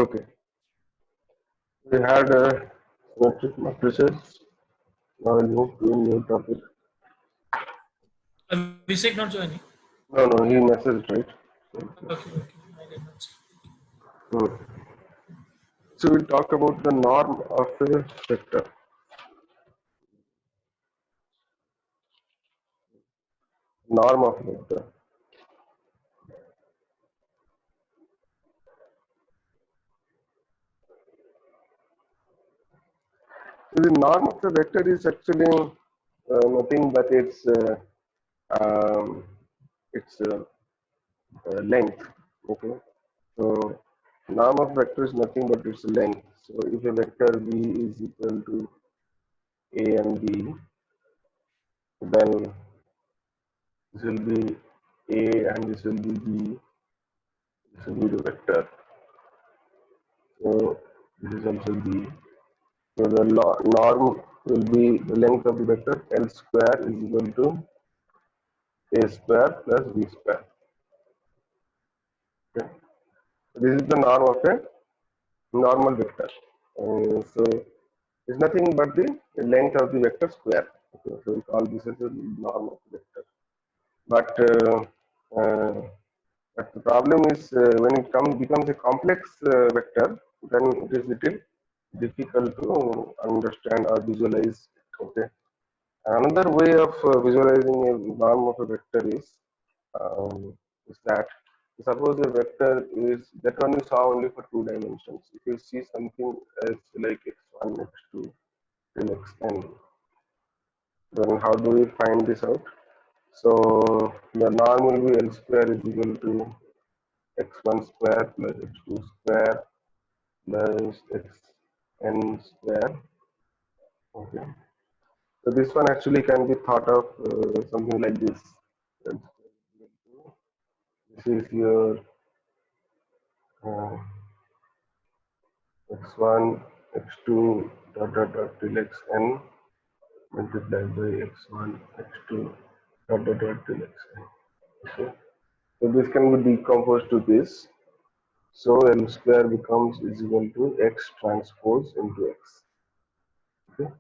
Okay, we had symmetric matrices. Now we'll move to a new topic. Abhishek not joining. No, no, he messaged, right? Okay. Okay, okay. I did not see. Hmm. So we'll talk about the norm of a vector. Norm of a vector. So the norm of a vector is actually nothing but um, its length. Okay. So norm of vector is nothing but its length. So if a vector b is equal to a and b, then this will be a and this will be b. This will be the vector. So this is also b. So the norm will be the length of the vector L square is equal to a square plus b square. Okay. This is the norm of a normal vector. So it's nothing but the length of the vector square. Okay. So we call this as the norm of the vector. But uh, but the problem is when it becomes a complex vector, then it is little difficult to understand or visualize. Okay. Another way of visualizing a norm of a vector is that suppose a vector is that one you saw only for 2 dimensions. If you see something else like x1, x2, till xn, then how do we find this out? So the norm will be L square is equal to x1 square plus x2 square plus xn square. Okay. So this one actually can be thought of something like this. This is your uh, x1, x2 dot till xn multiplied by x1, x2 dot till xn. Okay. So this can be decomposed to this. So L square becomes is equal to x transpose into x. Okay.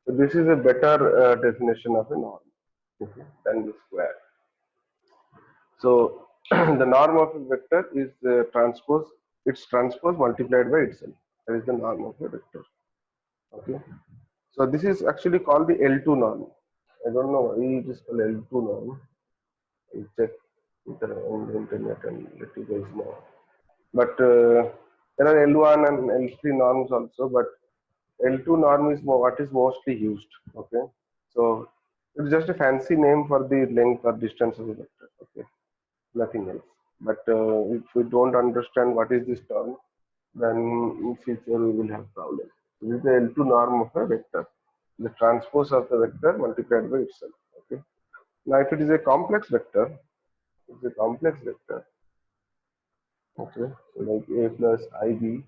So this is a better definition of a norm, okay, than the square. So the norm of a vector is transpose, its transpose multiplied by itself. That is the norm of a vector. Okay. So this is actually called the L2 norm. I don't know why it is called L2 norm. I check on the internet and let you guys know. But there are L1 and L3 norms also, but L2 norm is what is mostly used. Okay. So it's just a fancy name for the length or distance of the vector. Okay. Nothing else. But if we don't understand what is this term, then in future we will have problems. This is the L2 norm of a vector, the transpose of the vector multiplied by itself. Okay. Now, if it is a complex vector, it's a complex vector. Okay, so like a plus ib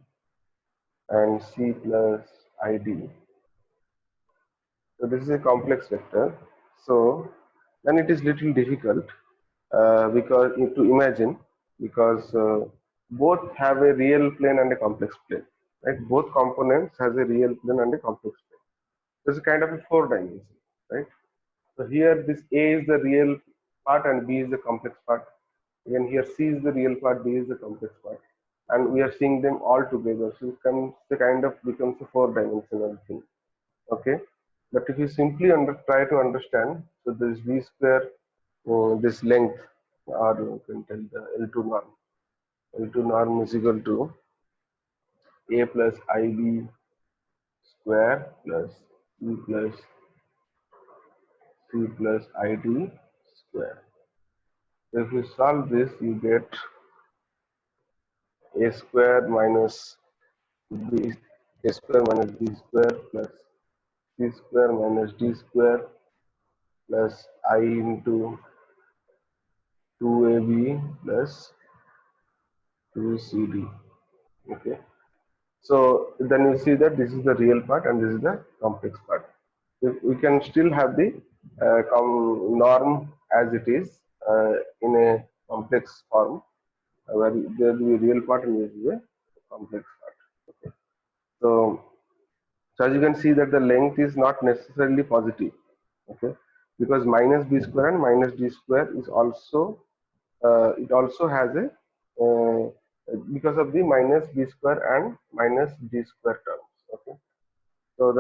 and c plus id. So this is a complex vector. So then it is little difficult because to imagine because both have a real plane and a complex plane, right? Both components has a real plane and a complex plane. There's a kind of a 4 dimension, right? So here this A is the real part and B is the complex part. Again here C is the real part, B is the complex part, and we are seeing them all together. So it comes the kind of becomes a 4 dimensional thing. Okay, but if you simply try to understand, so this V square, this length, or you can tell the L2 norm. L2 norm is equal to A plus IB square plus C plus ID square. So if you solve this, you get A square minus B, A square minus B square plus C square minus D square plus I into 2AB plus 2CD. Okay. So then you see that this is the real part and this is the complex part. We can still have the norm as it is in a complex form where there will be a real part and there will be a complex part. Okay. So as you can see that the length is not necessarily positive. Okay, because minus b square and minus d square is also it also has a because of the minus b square and minus d square terms. Okay, so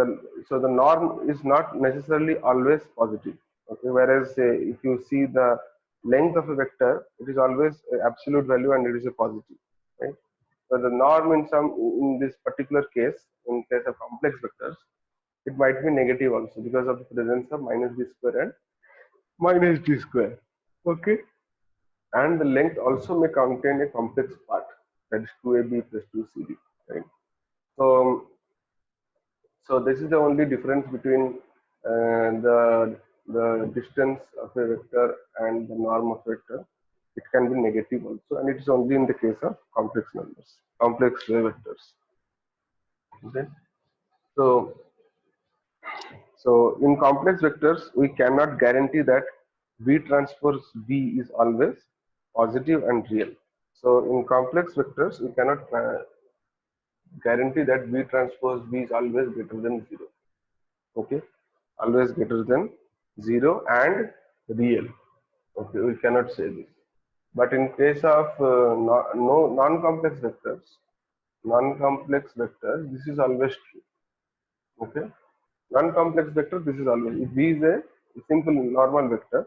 the norm is not necessarily always positive. Okay, whereas if you see the length of a vector, it is always a absolute value and it is a positive, right? So the norm in this particular case, in case of complex vectors, it might be negative also because of the presence of minus b square and minus d square. Okay, and the length also may contain a complex part, that is 2ab plus 2cd, right? So so this is the only difference between the distance of a vector and the norm of vector. It can be negative also, and it is only in the case of complex numbers, complex vectors. Okay, so so in complex vectors, we cannot guarantee that V transpose V is always positive and real. So in complex vectors, we cannot guarantee that V transpose V is always greater than 0. Okay, always greater than 0 and real. Okay, we cannot say this. But in case of non-complex vectors, this is always true. Okay, non-complex vector, this is always, if V is a simple normal vector,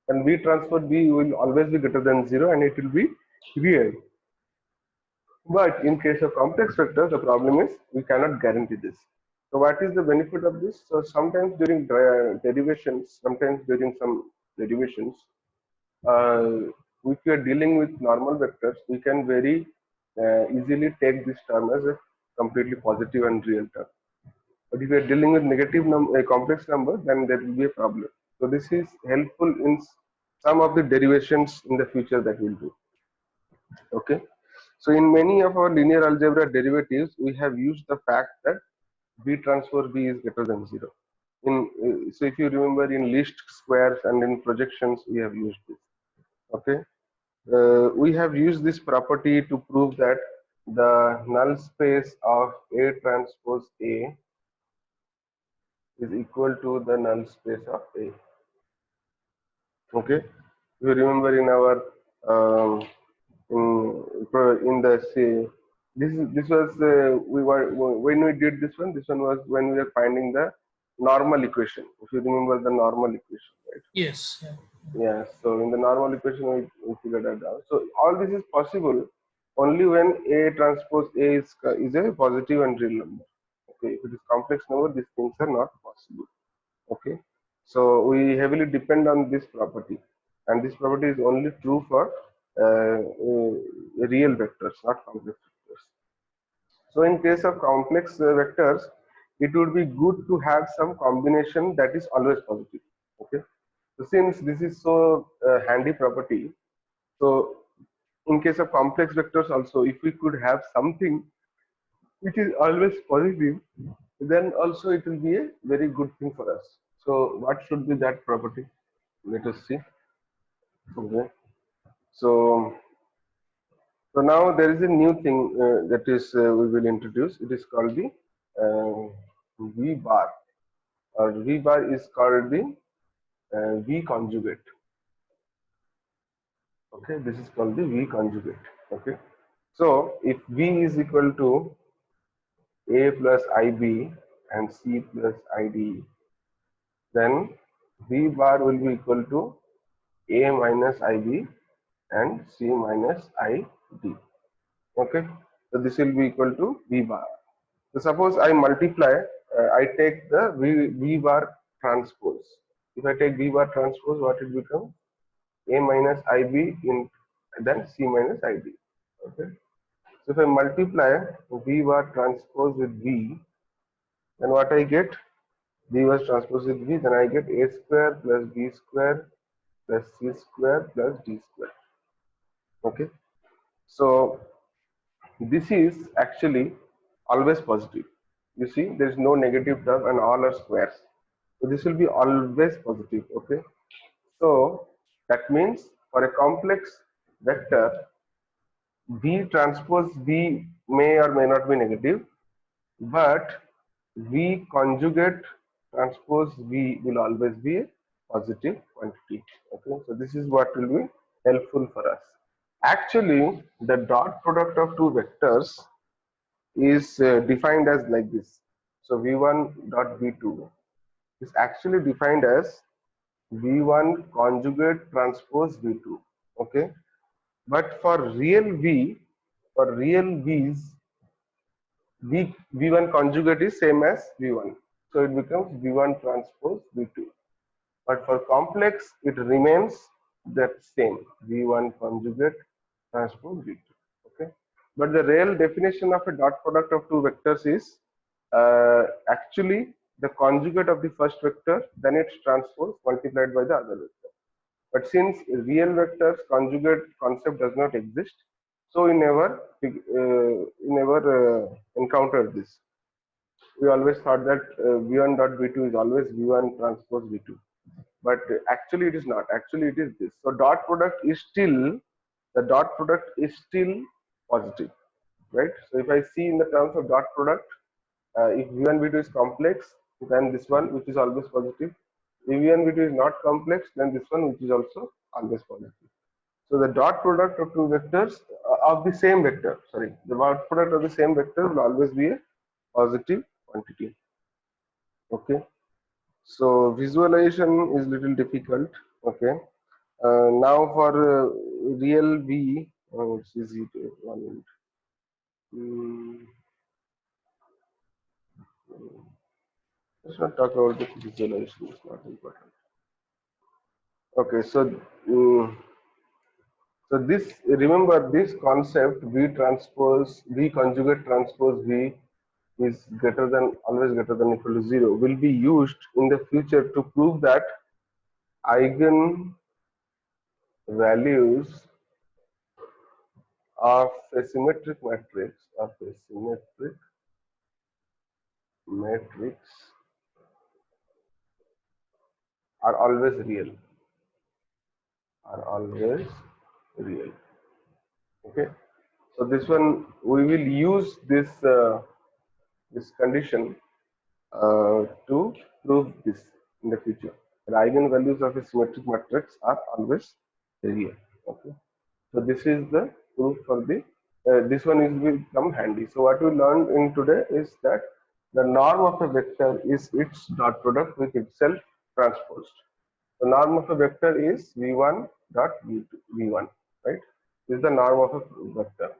and V transpose V will always be greater than 0 and it will be real. But in case of complex vectors, the problem is we cannot guarantee this. So what is the benefit of this? So sometimes during derivations, sometimes during some derivations, if we are dealing with normal vectors, we can very easily take this term as a completely positive and real term. But if you are dealing with a complex number, then there will be a problem. So this is helpful in some of the derivations in the future that we'll do. Okay. So in many of our linear algebra derivatives, we have used the fact that V transpose V is greater than 0. So if you remember in least squares and in projections, we have used this. Okay. We have used this property to prove that the null space of A transpose A is equal to the null space of A. Okay, if you remember in our in the say this was we were when we did this one. This one was when we were finding the normal equation. If you remember the normal equation, right? Yes. Yeah. Yeah. So in the normal equation, we figured that out. So all this is possible only when A transpose A is a positive and real number. Okay, if it is complex number, these things are not possible. Okay, so we heavily depend on this property, and this property is only true for real vectors, not complex vectors. So in case of complex vectors, it would be good to have some combination that is always positive. Okay, so since this is so handy property, so in case of complex vectors also, if we could have something which is always positive, then also it will be a very good thing for us. So what should be that property? Let us see. Okay. So now there is a new thing that is we will introduce. It is called the V bar, or V bar is called the V conjugate. Okay, this is called the V conjugate. Okay. So if V is equal to A plus IB and C plus ID, then V bar will be equal to A minus IB and C minus ID. Okay, so this will be equal to V bar. So suppose I multiply, I take the V bar transpose. If I take V bar transpose, what it becomes? A minus IB in then C minus ID. Okay, so if I multiply V bar transpose with V, then what I get? V bar transpose with V, then I get A square plus B square plus C square plus D square. Okay, so this is actually always positive. You see, there is no negative term and all are squares. So this will be always positive. Okay, so that means for a complex vector, V transpose V may or may not be negative, but V conjugate transpose V will always be a positive quantity. Okay, so this is what will be helpful for us. Actually, the dot product of two vectors is defined as like this. So V1 dot V2 is actually defined as V1 conjugate transpose V2. Okay, but for real V, for real V's, V1 conjugate is same as V1. So it becomes V1 transpose V2. But for complex, it remains that same V1 conjugate transpose V2. Okay. But the real definition of a dot product of two vectors is actually the conjugate of the first vector, then its transpose multiplied by the other vector. But since real vectors conjugate concept does not exist, so we never encountered this. We always thought that V1 dot V2 is always V1 transpose V2, but actually it is not. Actually it is this. So dot product is still, the dot product is still positive, right? So if I see in the terms of dot product, if V1 V2 is complex, then this one which is always positive. If V1 V2 is not complex, then this one which is also always positive. So the dot product of two vectors of the same vector, sorry, the dot product of the same vector will always be a positive quantity. Okay. So visualization is little difficult. Okay. Now for real V, it's easy to 1 minute. Let's not talk about the visualization. It's not important. Okay. So this, remember this concept V transpose V conjugate transpose V is greater than, always greater than equal to 0 will be used in the future to prove that eigen values of a symmetric matrix are always real. Okay. So this one we will use this condition to prove this in the future. The eigenvalues of a symmetric matrix are always real. Okay. So this is the proof for the. This one is will come handy. So what we learned in today is that the norm of a vector is its dot product with itself transposed. The norm of a vector is v1 dot v1, right? This is the norm of a vector.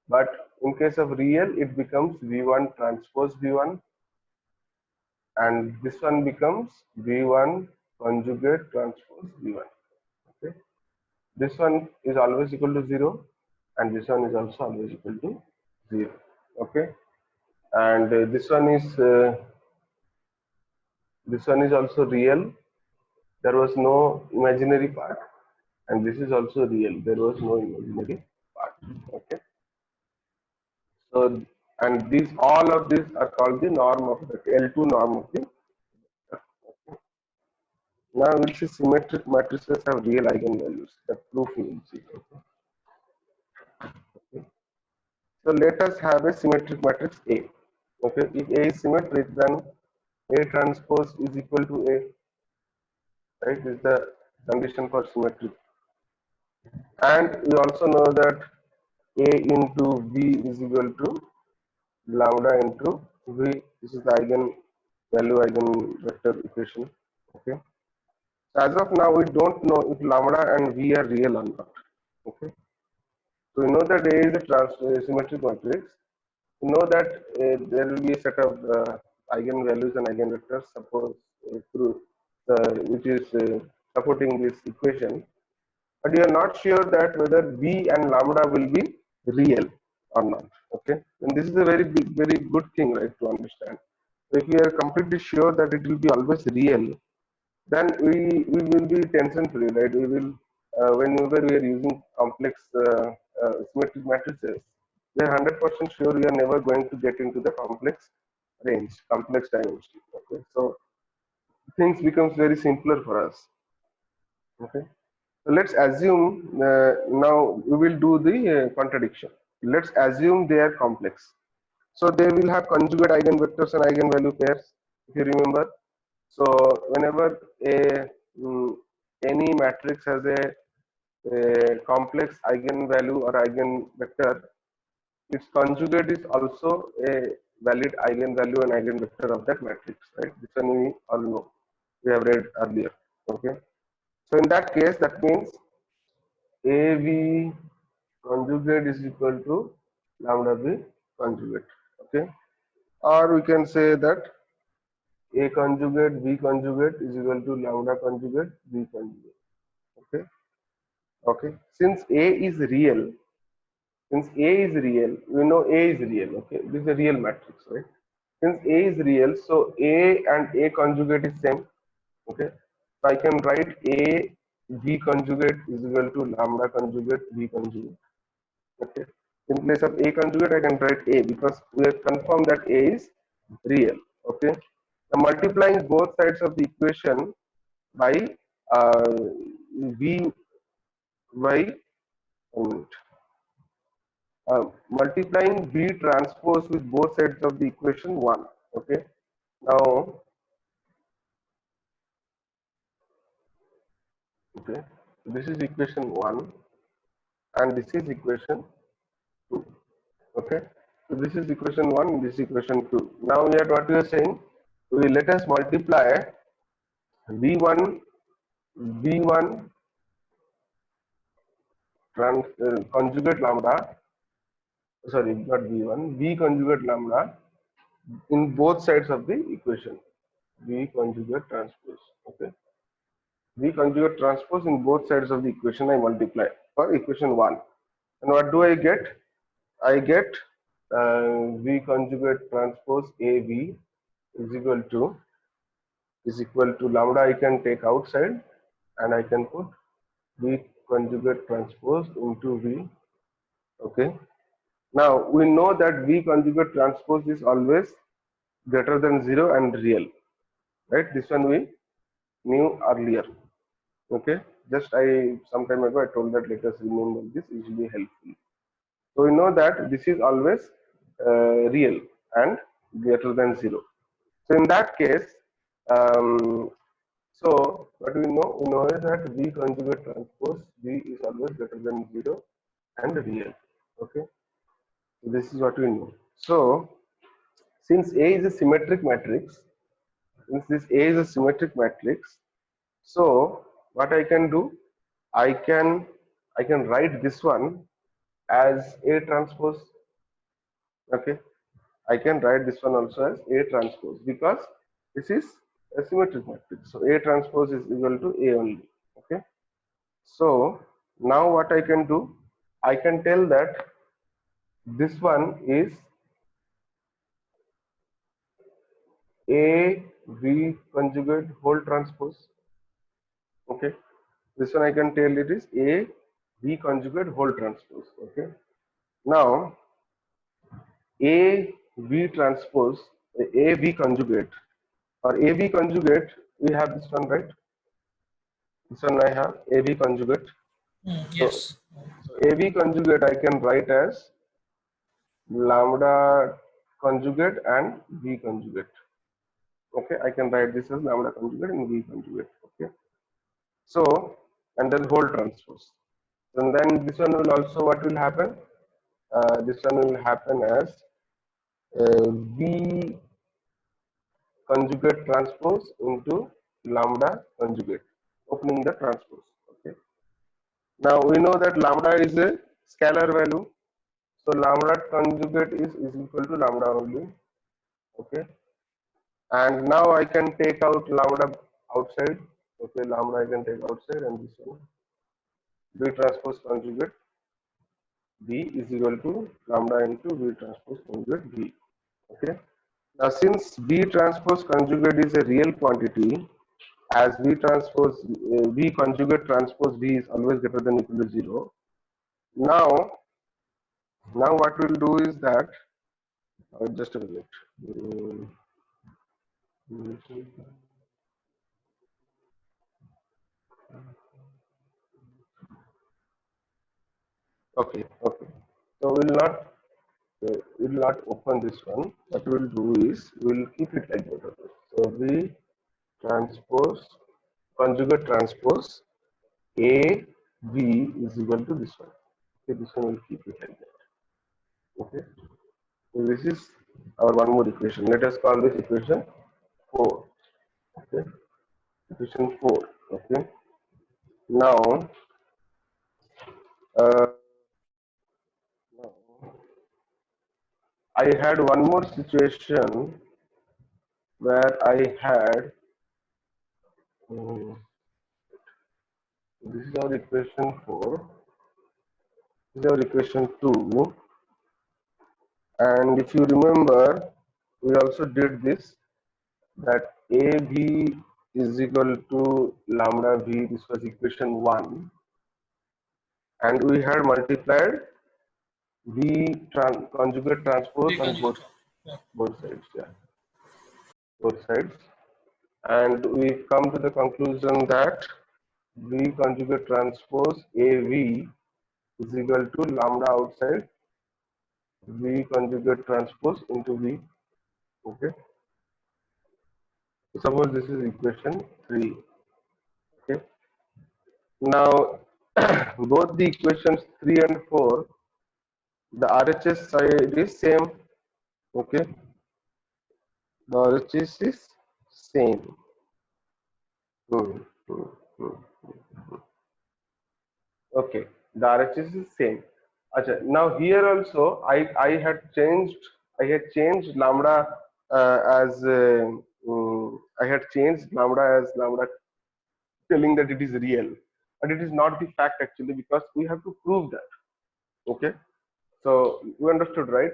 But in case of real, it becomes v1 transpose v1, and this one becomes v1 conjugate transpose v1. Okay. This one is always equal to 0, and this one is also always equal to 0. Okay. And this one is also real. There was no imaginary part, and this is also real. There was no imaginary part. Okay. So, and these, all of these are called the norm of the L2 norm of the. Okay. Now we'll see symmetric matrices have real eigenvalues. The proof we will see. Okay. So let us have a symmetric matrix A. Okay, if A is symmetric, then A transpose is equal to A. Right, this is the condition for symmetry. And we also know that A into V is equal to lambda into V. This is the eigenvector equation. Okay. So as of now, we don't know if lambda and V are real or not. Okay. So we know that A is a symmetric matrix. We know that there will be a set of eigenvalues and eigenvectors, suppose through which is supporting this equation, but you are not sure that whether V and lambda will be real or not. Okay, and this is a very big, very good thing, right, to understand. So if we are completely sure that it will be always real, then we will be tension free, right? We will whenever we are using complex symmetric matrices, we are 100% sure we are never going to get into the complex range, complex dimension. Okay, so things becomes very simpler for us. Okay, so let's assume now we will do the contradiction. let's assume they are complex. So they will have conjugate eigenvectors and eigenvalue pairs, if you remember. So whenever mm, any matrix has a complex eigenvalue or eigenvector, its conjugate is also a valid eigenvalue and eigenvector of that matrix, right? This one we all know. We have read earlier. Okay. So in that case, that means AV conjugate is equal to lambda B conjugate. Okay. Or we can say that A conjugate B conjugate is equal to lambda conjugate B conjugate. Okay. Okay. Since A is real, we know A is real. Okay. This is a real matrix, right? Since A is real, so A and A conjugate is same. Okay. So I can write A V conjugate is equal to lambda conjugate V conjugate. Okay. In place of A conjugate, I can write A because we have confirmed that A is real. Okay. Now multiplying both sides of the equation by uh, V by um, multiplying V transpose with both sides of the equation 1. Okay. Now, okay, this is equation 1 and this is equation 2. Okay. So this is equation 1, this is equation 2. Now here what we are saying, we let us multiply V1 V1 conjugate lambda, sorry, not V1, V conjugate lambda in both sides of the equation. V conjugate transpose. Okay. V conjugate transpose in both sides of the equation I multiply for equation 1. And what do I get? I get V conjugate transpose AV is equal to lambda I can take outside and I can put V conjugate transpose into V. Okay. Now we know that V conjugate transpose is always greater than 0 and real. Right? This one we knew earlier. Okay. Just some time ago I told that let us remember this, it will be helpful. So we know that this is always real and greater than 0. So in that case, so what we know is that V conjugate transpose V is always greater than 0 and real. Okay, so this is what we know. So since A is a symmetric matrix, since this A is a symmetric matrix, so what I can do, I can write this one as A transpose. Okay, I can write this one also as A transpose because this is a symmetric matrix. So A transpose is equal to A only. Okay. So now what I can do, I can tell that this one is A V conjugate whole transpose. Okay. This one I can tell it is A V conjugate whole transpose. Okay. Now A V transpose, A V conjugate or A V conjugate, we have this one, right? This one I have AV conjugate. So, Yes. AV conjugate I can write as lambda conjugate and V conjugate. Okay, I can write this as lambda conjugate and V conjugate. Okay. So, and then whole transpose. And then this one will also, what will happen? This one will happen as V conjugate transpose into lambda conjugate, opening the transpose. Okay. Now we know that lambda is a scalar value. So lambda conjugate is equal to lambda only. Okay. And now I can take out lambda outside. Okay, lambda I can take outside and this one. V transpose conjugate V is equal to lambda into V transpose conjugate V. Okay. Now since V transpose conjugate is a real quantity, as V transpose V conjugate transpose V is always greater than or equal to 0. Now what we'll do is that just a minute. Okay, okay. So we will not open this one. What we will do is we will keep it like that. Okay. So V transpose conjugate transpose A V is equal to this one. Okay, this one will keep it like that. Okay. So this is our one more equation. Let us call this equation 4. Okay. Equation 4. Okay. Now, uh, now I had one more situation where I had this is our equation 4. This is our equation 2. And if you remember, we also did this that AB is equal to lambda V. This was equation 1. And we had multiplied conjugate transpose on Reconjugate. Yeah. both sides. Yeah, both sides. And we come to the conclusion that V conjugate transpose AV is equal to lambda outside V conjugate transpose into V. Okay. Suppose this is equation 3. Okay. Now, both the equations 3 and 4, the RHS side is same. Okay. The RHS is same. Hmm, hmm, hmm. Okay, the RHS is same. Acha, now here also I had changed lambda as I had changed lambda as lambda, telling that it is real, but it is not the fact actually, because we have to prove that. Okay, so you understood, right?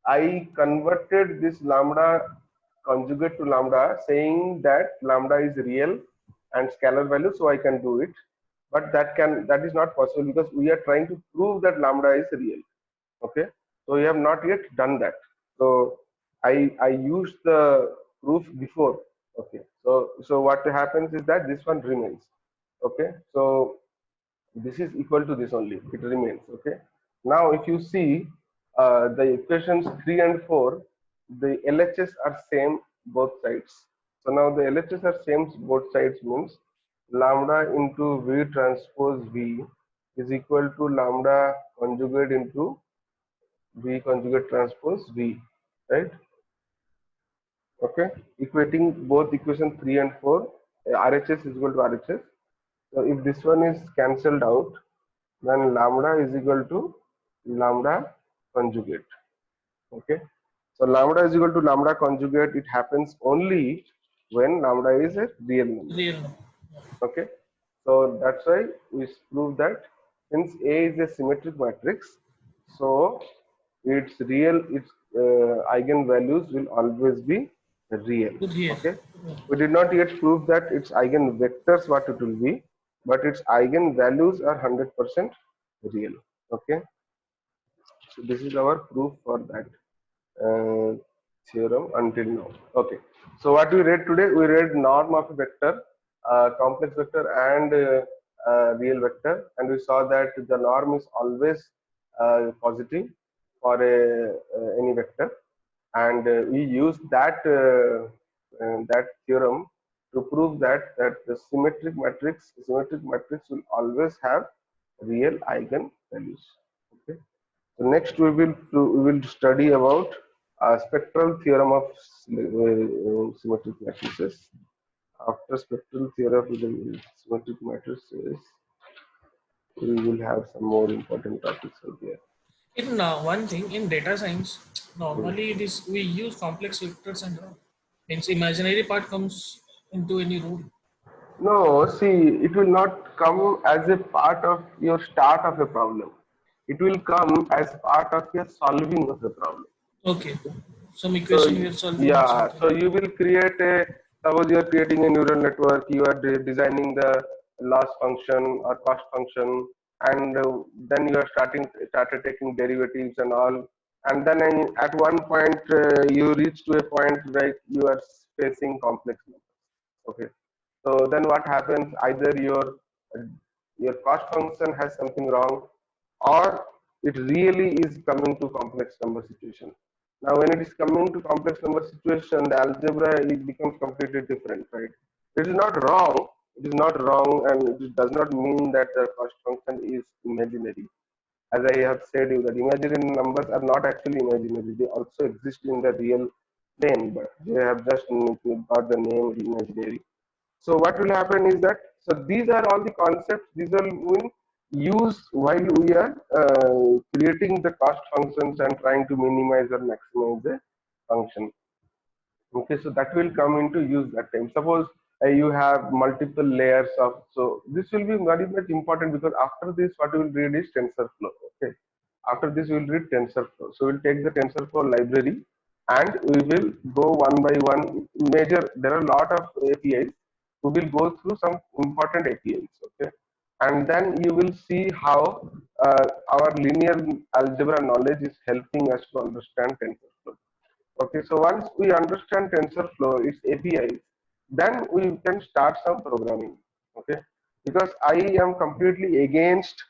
I converted this lambda conjugate to lambda, saying that lambda is real and scalar value, so I can do it. But that is not possible because we are trying to prove that lambda is real. Okay, so we have not yet done that. So I used the proof before. Okay, so what happens is that this one remains. Okay, so this is equal to this only, it remains. Okay, now if you see the equations 3 and 4, the LHS are same both sides. So now the LHS are same both sides means lambda into V transpose V is equal to lambda conjugate into V conjugate transpose V, right? Okay, equating both equation 3 and 4, RHS is equal to RHS. So if this one is cancelled out, then lambda is equal to lambda conjugate. Okay, so lambda is equal to lambda conjugate. It happens only when lambda is a real number. Real no. Okay, so that's why we prove that since A is a symmetric matrix, so its eigenvalues will always be real. Good here. Okay, Yeah. we did not yet prove that its eigenvectors what it will be, but its eigenvalues are 100% real. Okay, so this is our proof for that theorem until now. Okay, so what we read today, we read norm of a vector, complex vector and real vector, and we saw that the norm is always positive for any vector, and we use that theorem to prove that the symmetric matrix will always have real eigen values. Okay, so next we will study about spectral theorem of symmetric matrices. After spectral theorem of the symmetric matrices, we will have some more important topics out there. In one thing in data science, Hmm. normally it is we use complex vectors and means imaginary part comes into any rule. No, see, it will not come as a part of your start of a problem. It will come as part of your solving of the problem. Okay, some So equation we are solving or yeah, something. so you will create a, suppose you are creating a neural network, you are designing the loss function or cost function, and then you are started taking derivatives and all, and then at one point you reach to a point where you are facing complex numbers. Okay, so then what happens? Either your cost function has something wrong, or it really is coming to complex number situation. Now, when it is coming to complex number situation, the algebra it becomes completely different, right? It is not wrong. It is not wrong, and it does not mean that the cost function is imaginary. As I have said you that imaginary numbers are not actually imaginary. They also exist in the real plane, but they have just got the name imaginary. So what will happen is that, so these are all the concepts, these are will use while we are creating the cost functions and trying to minimize or maximize the function. Okay, so that will come into use that time. Suppose you have multiple layers of, so this will be very much important because after this, what we will read is TensorFlow. Okay, after this, we will read TensorFlow. So we'll take the TensorFlow library and we will go one by one. Major, there are a lot of APIs. We will go through some important APIs. Okay, and then you will see how our linear algebra knowledge is helping us to understand TensorFlow. Okay, so once we understand TensorFlow, its APIs, then we can start some programming. Okay, because I am completely against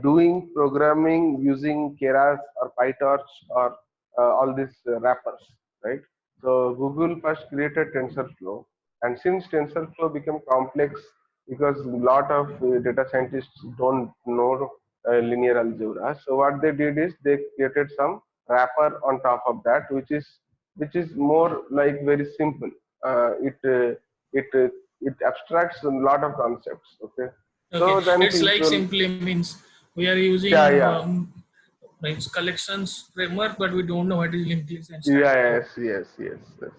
doing programming using Keras or PyTorch or all these wrappers, right? So Google first created TensorFlow, and since TensorFlow became complex because a lot of data scientists don't know linear algebra, so what they did is they created some wrapper on top of that, which is more like very simple. It abstracts a lot of concepts. Okay, Okay, so then it's like people, simply means we are yeah, using yeah, means collections framework, but we don't know what is linked list and stack overflow. yes, yes, yes, yes.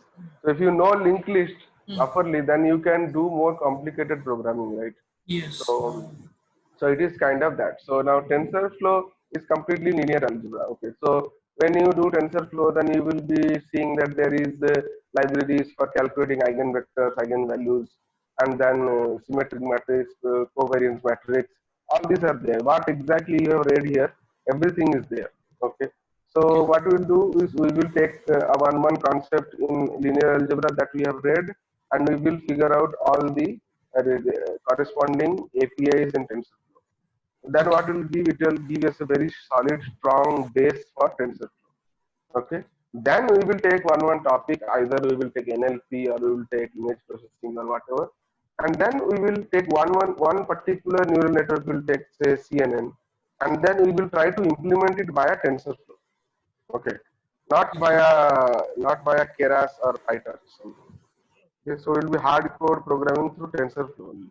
So if you know linked list Hmm. properly, then you can do more complicated programming, right? Yes. So So it is kind of that. So now TensorFlow is completely linear algebra. Okay. So when you do TensorFlow, then you will be seeing that there is libraries for calculating eigenvectors, eigenvalues, and then symmetric matrix, covariance matrix. All these are there. What exactly you have read here, everything is there. Okay. So Okay. what we will do is we will take a one concept in linear algebra that we have read, and we will figure out all the corresponding APIs in TensorFlow. Then Okay. what will give, it will give us a very solid, strong base for TensorFlow. Okay. Then we will take one topic, either we will take NLP or we will take image processing or whatever. And then we will take one particular neural network will take say CNN, and then we will try to implement it via TensorFlow. Okay. Not via Keras or PyTorch. Okay, so it will be hardcore programming through TensorFlow only.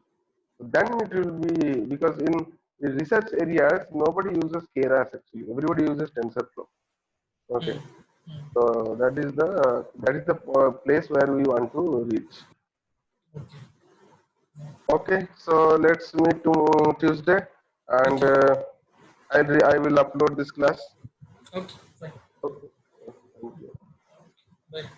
Then it will be, because in the research areas nobody uses Keras actually. Everybody uses TensorFlow. Okay, Hmm. Hmm. so that is the place where we want to reach. Okay. Okay, so let's meet to Tuesday, and Okay. I will upload this class. Okay. Bye. Okay. Thank you. Bye.